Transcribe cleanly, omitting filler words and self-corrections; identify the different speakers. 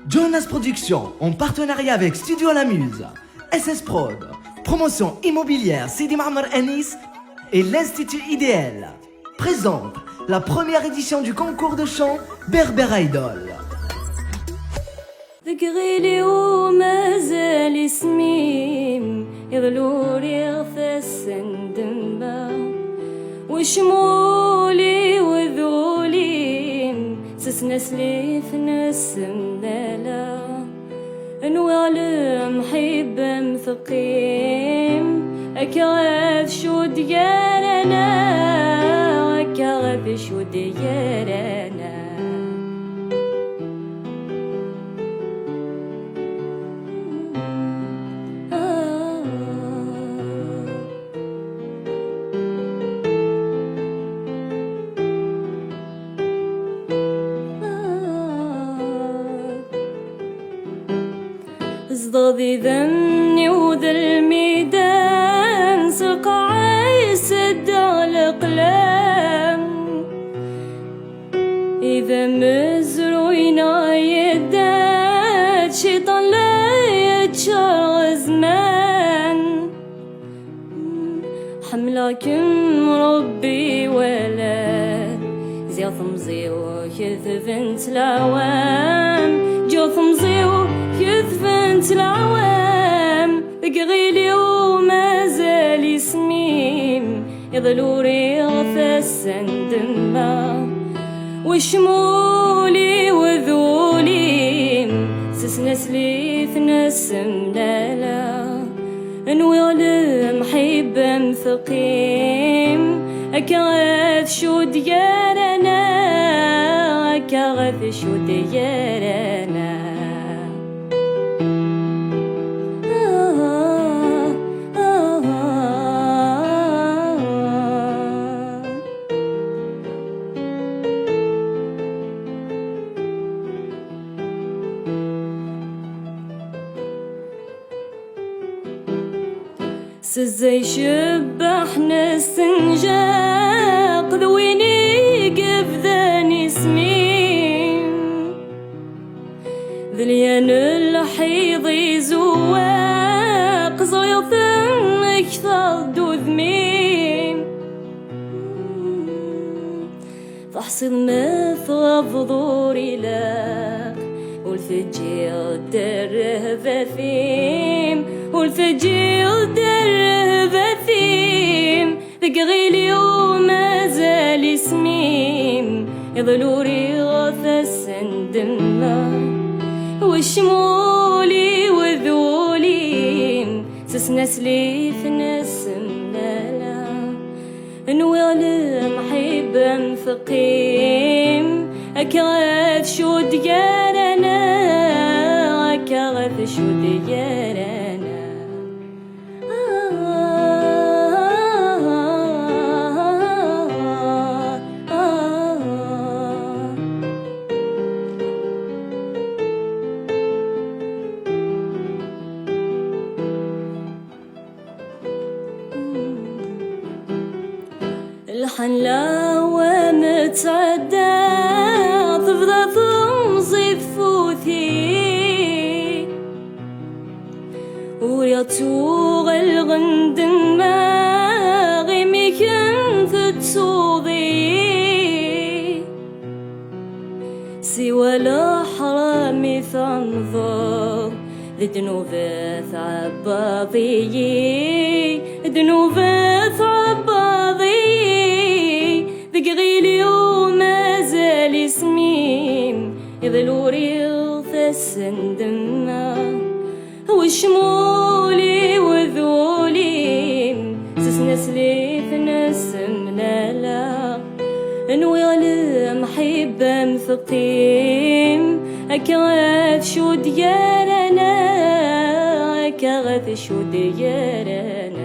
Speaker 1: Jonas Productions, en partenariat avec Studio La Muse, SS Prod, Promotion Immobilière Sidi Mohamed Anis et l'Institut IDL, présente la première édition du concours de chant Berber Idol.
Speaker 2: ذكري لي وما زال اسمي يظلولي غفاس ندمة وشمولي وذولي سسنسلي في ناس مدالا نوالي محبة مثقيم أكاغاث شو ديالنا أكاغاث شو ديالنا ازضاضي ذني وذا الميدان سقع يسد على القلم إذا مزروينا يدات شيطان لا يتشار زمان حملكم ربي ولد زياث مزيو كذبنت العوام جوث مزيو كذبنت العوام ذقغيلي وما زال اسميم يظلوري غفاس ندمة وشمولي وذولي سسنسلي في ناس مدالا نوالي محبة مثقيم أكاغاث شو ديالنا أكاغاث شو ديالنا سزي شبحنا السنجاق ذويني قفذاني سمين ذليان الحيض زواق زيض اكثر دوذمين فحصد مثغى فضوري لاق والفجير دره ذاثيم والفجير دره ذاثيم ذقغيلي وما زال اسميم يظلوري غفاس ندمة وشمولي وذولي سسنسلي في ناس مدالا نوالي محبة مثقيم أكاغاث شو ديالنا أكاغاث شو ديالنا الحلاوة متعدى تفضى تمضي ثفوثي ورياطو غلغن دماغي ميكن تتصوضي سوى الحرامي ثنظر ذنوبات عباضي ذنوبات عباضي ذقغيلي وما زال اسميم يظلوري غفاس ندمة وشمولي وذولي سسنسلي في ناس مدالا نوالي محبة مثقيم أكاغاث شو ديالنا أكاغاث شو ديالنا